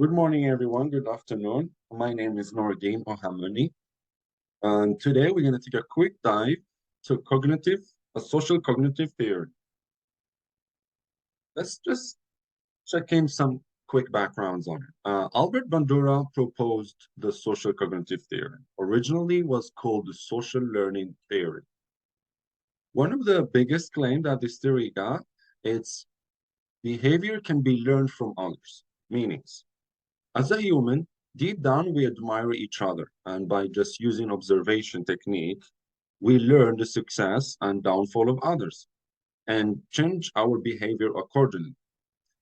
Good morning, everyone. Good afternoon. My name is Noordin Ohamuni, and today we're going to take a quick dive to social cognitive theory. Let's just check in some quick backgrounds on it. Albert Bandura proposed the social cognitive theory. Originally was called the social learning theory. One of the biggest claims that this theory got is behavior can be learned from others, meanings. As a human, deep down, we admire each other. And by just using observation technique, we learn the success and downfall of others and change our behavior accordingly.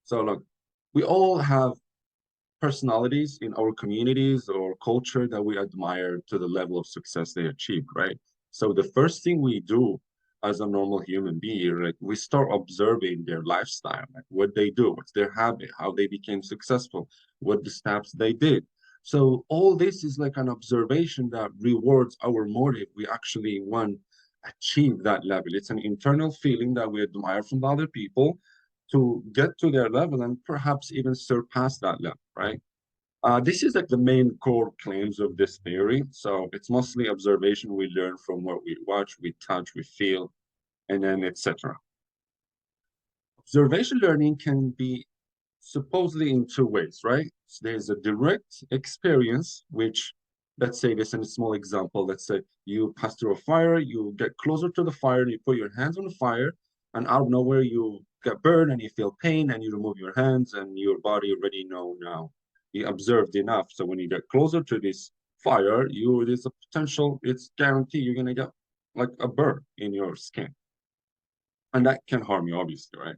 So, look, we all have personalities in our communities or culture that we admire to the level of success they achieved, right? So the first thing we do as a normal human being, like we start observing their lifestyle, like what they do, what's their habit, how they became successful, what the steps they did. So all this is like an observation that rewards our motive. We actually want achieve that level. It's an internal feeling that we admire from other people to get to their level and perhaps even surpass that level, right? This is like the main core claims of this theory. So it's mostly observation. We learn from what we watch, we touch, we feel, and then etc. Observation learning can be supposedly in two ways, right? So there's a direct experience, which let's say this in a small example. Let's say you pass through a fire, you get closer to the fire, and you put your hands on the fire, and out of nowhere you get burned and you feel pain and you remove your hands and your body already know now. You observed enough. So when you get closer to this fire, there's a potential, it's guaranteed you're gonna get like a burn in your skin. And that can harm you, obviously, right?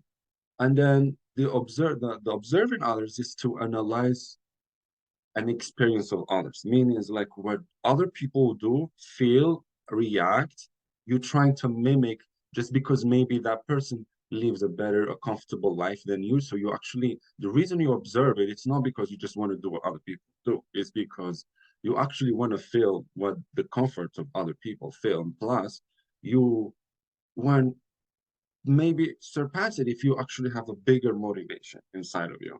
And then the observing others is to analyze an experience of others, meaning is like what other people do, feel, react. You're trying to mimic just because maybe that person lives a better, a comfortable life than you. So you actually, the reason you observe it, it's not because you just want to do what other people do. It's because you actually want to feel what the comforts of other people feel. And plus, you want maybe surpass it if you actually have a bigger motivation inside of you.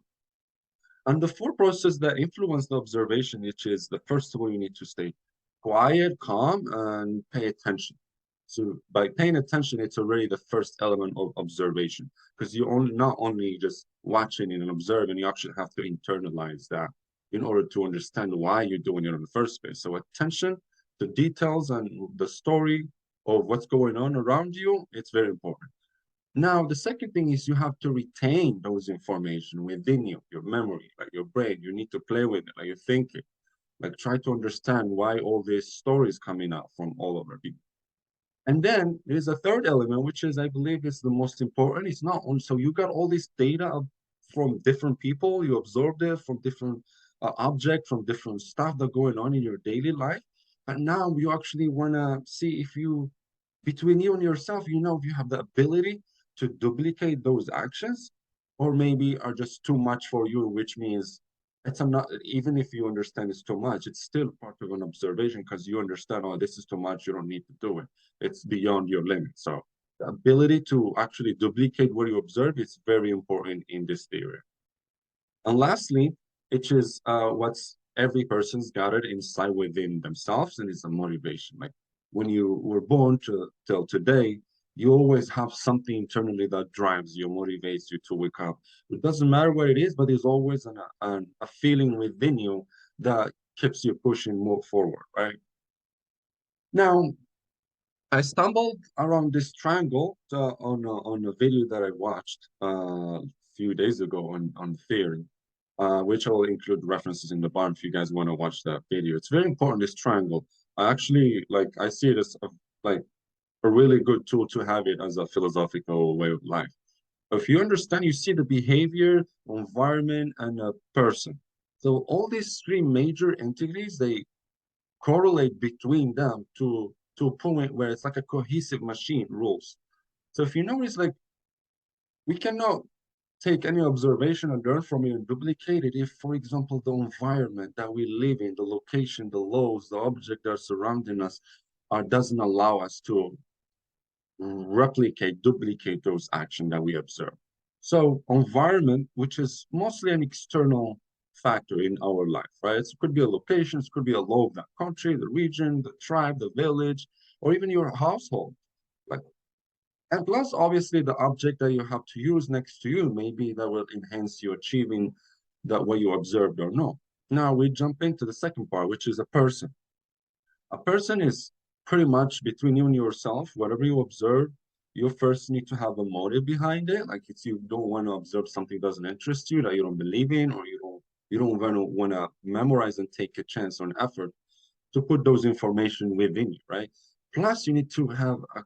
And the four processes that influence the observation, which is the first of all, you need to stay quiet, calm, and pay attention. So by paying attention, it's already the first element of observation because you only not only just watching and observing, you actually have to internalize that in order to understand why you're doing it in the first place. So attention to details and the story of what's going on around you, it's very important. Now, the second thing is you have to retain those information within you, your memory, like your brain. You need to play with it, like you think it, like try to understand why all these stories coming out from all over people. And then there's a third element, which is I believe is the most important. It's not only so you got all this data from different people, you absorbed it from different objects, from different stuff that going on in your daily life. And now you actually want to see if you between you and yourself, if you have the ability to duplicate those actions, or maybe are just too much for you, which means it's not even if you understand it's too much, it's still part of an observation because you understand, oh, this is too much, you don't need to do it. It's beyond your limit. So the ability to actually duplicate what you observe is very important in this theory. And lastly, it is what's every person's got it inside within themselves, and it's a motivation. Like when you were born to till today, you always have something internally that drives you, motivates you to wake up. It doesn't matter what it is, but there's always a feeling within you that keeps you pushing more forward, right? Now, I stumbled around this triangle on a video that I watched a few days ago on theory, which I'll include references in the bottom if you guys want to watch that video. It's very important, this triangle. I actually I see it as like a really good tool to have it as a philosophical way of life. If you understand, you see the behavior, environment, and a person. So all these three major entities, they correlate between them to a point where it's like a cohesive machine rules. So if you notice, like we cannot take any observation and learn from it and duplicate it if, for example, the environment that we live in, the location, the laws, the object that are surrounding us doesn't allow us to replicate, duplicate those actions that we observe. So environment, which is mostly an external factor in our life, right? It could be a location, it could be a law of that country, the region, the tribe, the village, or even your household. Like, and plus, obviously, the object that you have to use next to you, maybe that will enhance you achieving that what you observed or no. Now we jump into the second part, which is a person. A person is pretty much between you and yourself. Whatever you observe, you first need to have a motive behind it. Like if you don't want to observe something that doesn't interest you, that you don't believe in, or you don't want to memorize and take a chance or an effort to put those information within you, right? Plus, you need to have a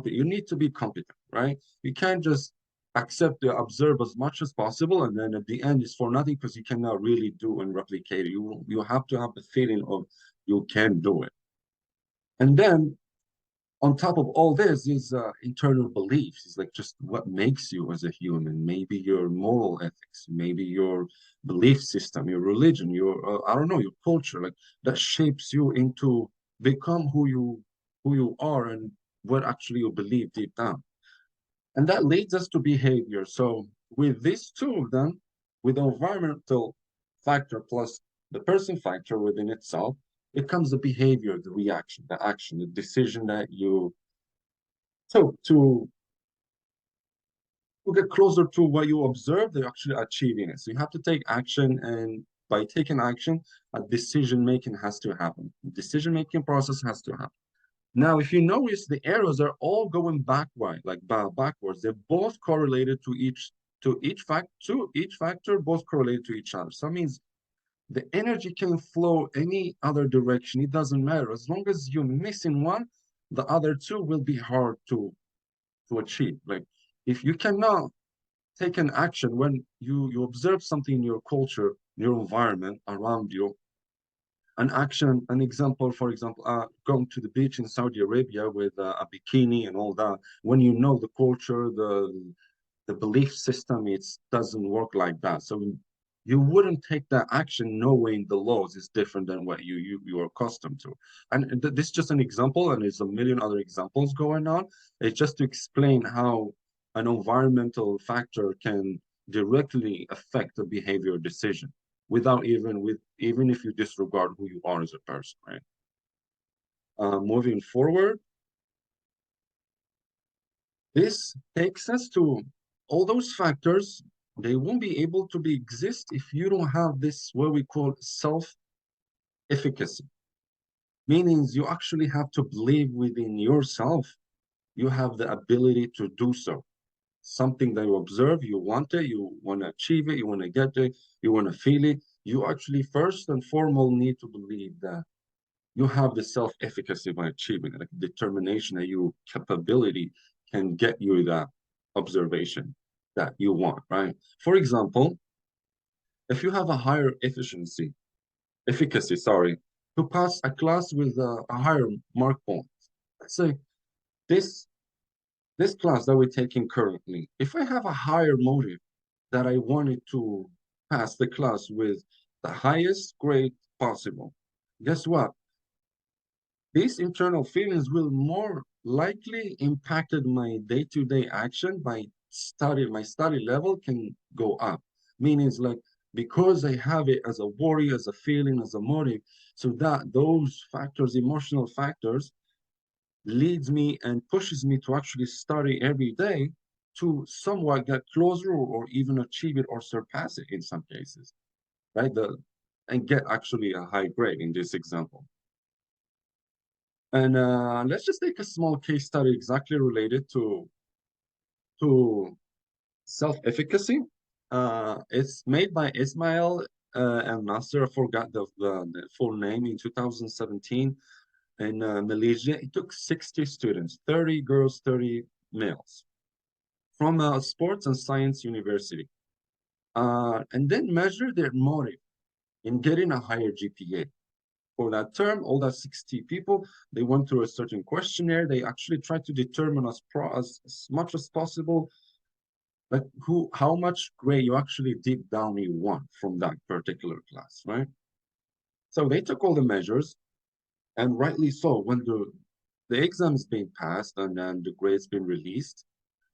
you need to be competent, right? You can't just accept the observe as much as possible, and then at the end it's for nothing because you cannot really do and replicate it. You have to have the feeling of you can do it. And then on top of all this is internal beliefs. It's like just what makes you as a human. Maybe your moral ethics, maybe your belief system, your religion, your I don't know, your culture. Like that shapes you into become who you are and what actually you believe deep down. And that leads us to behavior. So with these two of them, with the environmental factor plus the person factor within itself, it comes the behavior, the reaction, the action, the decision that you took to get closer to what you observe, they're actually achieving it. So you have to take action, and by taking action, a decision making has to happen. Decision making process has to happen. Now, if you notice, the arrows are all going backward, like backwards. They're both correlated to each factor, both correlated to each other. So that means the energy can flow any other direction. It doesn't matter. As long as you're missing one, the other two will be hard to achieve. Like if you cannot take an action when you observe something in your culture, your environment around you, an action, an example, for example, going to the beach in Saudi Arabia with a bikini and all that. When you know the culture, the belief system, it doesn't work like that. So you wouldn't take that action knowing the laws is different than what you are accustomed to. And this is just an example, and there's a million other examples going on. It's just to explain how an environmental factor can directly affect the behavior decision without even if you disregard who you are as a person, right? Moving forward, this takes us to all those factors. They won't be able to be exist if you don't have this what we call self-efficacy. Meaning you actually have to believe within yourself. You have the ability to do so. Something that you observe, you want it, you want to achieve it, you want to get it, you want to feel it. You actually first and foremost need to believe that you have the self-efficacy by achieving it, like determination that your capability can get you that observation that you want, right? For example, if you have a higher efficacy, sorry, to pass a class with a higher mark point. Let's say this this class that we're taking currently, if I have a higher motive that I wanted to pass the class with the highest grade possible, guess what? These internal feelings will more likely impacted my day-to-day action. My study level can go up. Meaning it's like because I have it as a worry, as a feeling, as a motive, so that those factors, emotional factors, leads me and pushes me to actually study every day to somewhat get closer or even achieve it or surpass it in some cases, right? And get actually a high grade in this example. And let's just take a small case study exactly related to self-efficacy. It's made by Ismail and Nasser. I forgot the full name in 2017 in Malaysia. It took 60 students, 30 girls, 30 males from a sports and science university, and then measure their motive in getting a higher GPA. For that term, all that 60 people, they went through a certain questionnaire. They actually tried to determine as much as possible, like how much grade you actually deep down you want from that particular class, right? So they took all the measures, and rightly so, when the exam's being passed and then the grades been released.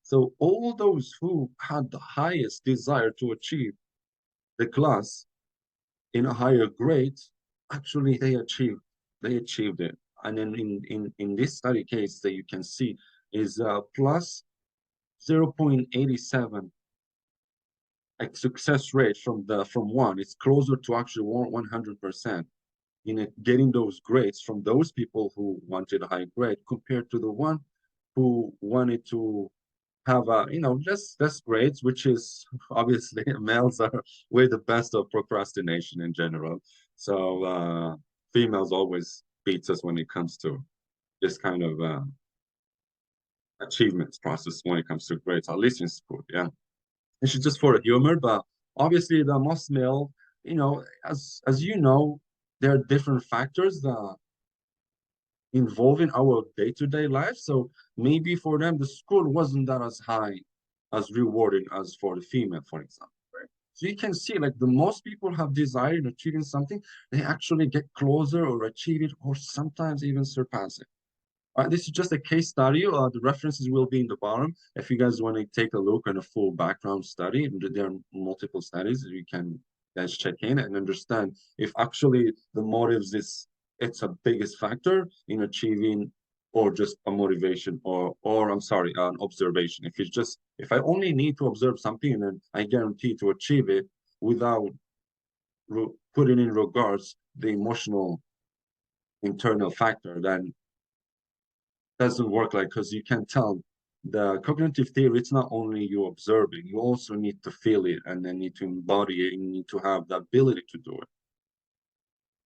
So all those who had the highest desire to achieve the class, in a higher grade, actually they achieved it. And then in this study case that you can see is plus 0.87 like success rate from one. It's closer to actually 100% in getting those grades from those people who wanted a high grade compared to the one who wanted to have a just less grades, which is obviously males are way the best of procrastination in general. So females always beats us when it comes to this kind of achievements process when it comes to grades, at least in school. Yeah, it's just for the humor, but obviously the most male, as you know, there are different factors that involved in our day-to-day life. So maybe for them, the school wasn't that as high, as rewarding as for the female, for example. Right? So you can see like the most people have desire in achieving something, they actually get closer or achieve it, or sometimes even surpass it. This is just a case study. The references will be in the bottom. If you guys want to take a look at a full background study, there are multiple studies you can guys check in and understand if actually the motives is it's a biggest factor in achieving or just a motivation or I'm sorry, an observation. If I only need to observe something and then I guarantee to achieve it without putting in regards the emotional internal factor, then doesn't work like because you can tell the cognitive theory, it's not only you observing, you also need to feel it and then need to embody it, you need to have the ability to do it.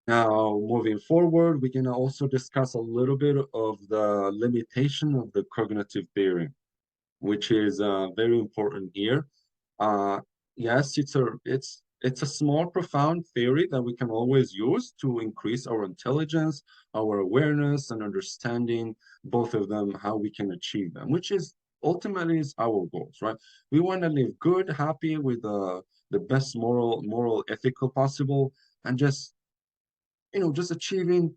Now, moving forward, we can also discuss a little bit of the limitation of the cognitive theory, which is very important here. Uh, yes, it's a small, profound theory that we can always use to increase our intelligence, our awareness, and understanding both of them, how we can achieve them, which is ultimately is our goals, right? We want to live good, happy with the best moral, ethical possible, and just achieving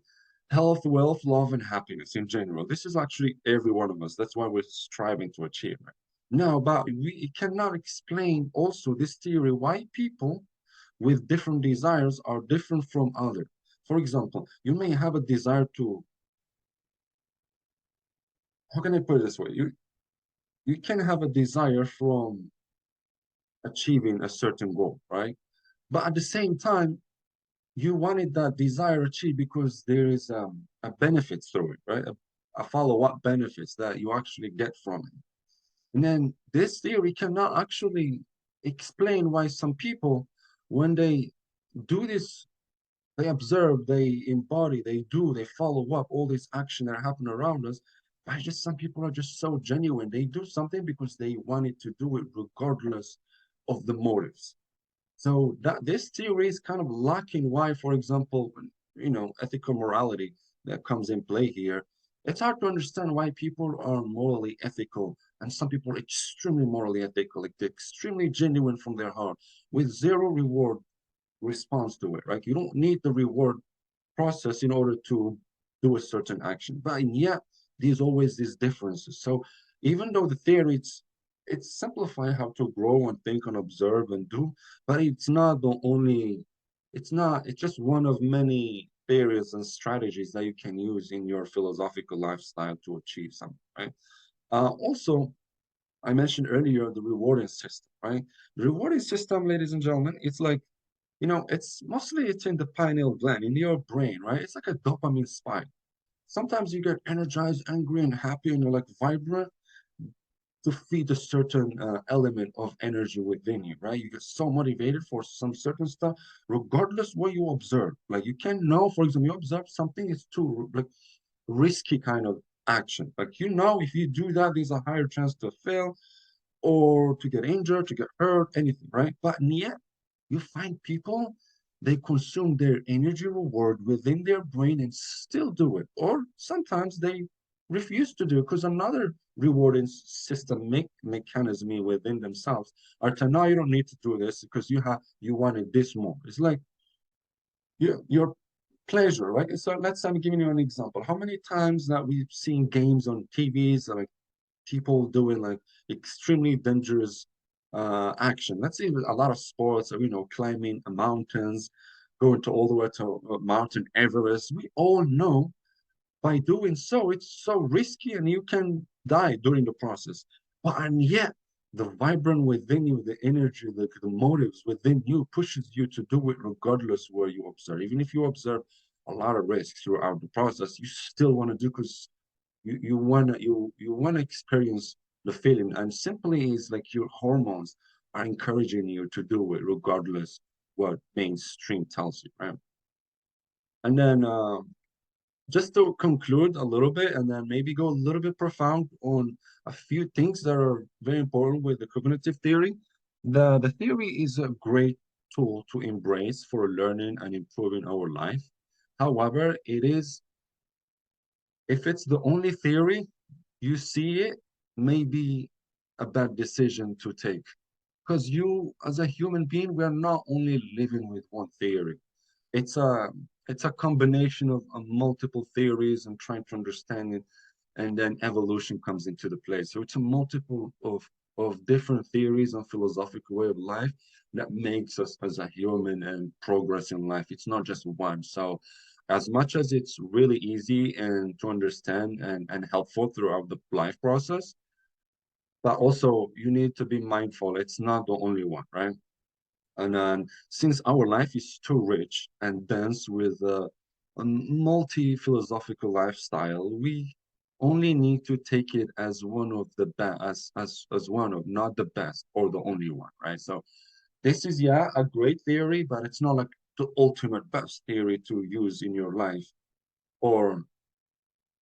health, wealth, love, and happiness in general. This is actually every one of us. That's why we're striving to achieve it. Now, but we cannot explain also this theory why people with different desires are different from others. For example, you may have a desire to, how can I put it this way? You can have a desire from achieving a certain goal, right? But at the same time, you wanted that desire achieved because there is a benefit through it, right? A follow-up benefits that you actually get from it. And then this theory cannot actually explain why some people, when they do this, they observe, they embody, they follow up all this action that happen around us. But just some people are just so genuine. They do something because they wanted to do it regardless of the motives. So that this theory is kind of lacking why, for example, ethical morality that comes in play here. It's hard to understand why people are morally ethical and some people are extremely morally ethical, like they're extremely genuine from their heart with zero reward response to it, right? You don't need the reward process in order to do a certain action. But yet there's always these differences. So even though the theory it's simplifying how to grow and think and observe and do, but it's not the only, it's just one of many theories and strategies that you can use in your philosophical lifestyle to achieve something, right? Also, I mentioned earlier the rewarding system, right? The rewarding system, ladies and gentlemen, it's like it's in the pineal gland in your brain, right? It's like a dopamine spike. Sometimes you get energized, angry, and happy, and you're like vibrant to feed a certain element of energy within you, right? You get so motivated for some certain stuff, regardless what you observe. Like you can know, for example, you observe something, it's too like risky kind of action. Like if you do that, there's a higher chance to fail or to get injured, to get hurt, anything, right? But yet, you find people, they consume their energy reward within their brain and still do it. Or sometimes they refuse to do it because another rewarding system mechanism within themselves are to no, you don't need to do this because you wanted this more. It's like your pleasure, right? So let's say I'm giving you an example. How many times that we've seen games on TVs like people doing like extremely dangerous action. Let's say a lot of sports, climbing mountains, going to all the way to Mountain Everest. We all know by doing so, it's so risky and you can die during the process. But and yet, the vibrant within you, the energy, the motives within you pushes you to do it regardless where you observe. Even if you observe a lot of risks throughout the process, you still want to do because you wanna experience the feeling. And simply is like your hormones are encouraging you to do it regardless what mainstream tells you, right? And then just to conclude a little bit and then maybe go a little bit profound on a few things that are very important with the cognitive theory. The theory is a great tool to embrace for learning and improving our life. However, it is, if it's the only theory you see it, may be a bad decision to take. Because you, as a human being, we are not only living with one theory. It's a it's a combination of multiple theories and trying to understand it, and then evolution comes into the play. So it's a multiple of different theories and philosophical way of life that makes us as a human and progress in life. It's not just one. So as much as it's really easy and to understand and helpful throughout the life process, but also you need to be mindful. It's not the only one, right? And since our life is too rich and dense with a multi-philosophical lifestyle, we only need to take it as one of the best, as one of, not the best or the only one, right? So this is, yeah, a great theory, but it's not like the ultimate best theory to use in your life or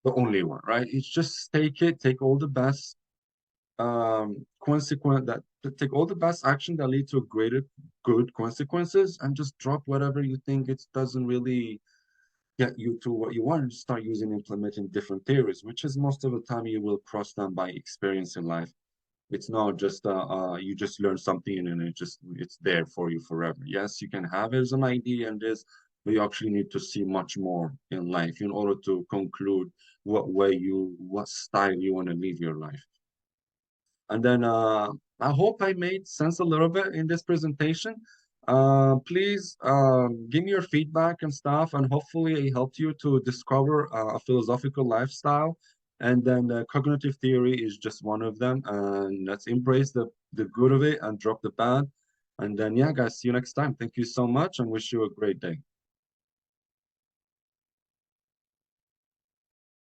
the only one, right? It's just take it, take all the best consequent that to take all the best action that lead to greater good consequences and just drop whatever you think it doesn't really get you to what you want and start using implementing different theories, which is most of the time you will cross them by experience in life. It's not just you just learn something and it's there for you forever. Yes, you can have it as an idea and this, but you actually need to see much more in life in order to conclude what style you want to live your life. And then I hope I made sense a little bit in this presentation. Please give me your feedback and stuff, and hopefully it helped you to discover a philosophical lifestyle. And then cognitive theory is just one of them. And let's embrace the good of it and drop the bad. And then, yeah, guys, see you next time. Thank you so much and wish you a great day.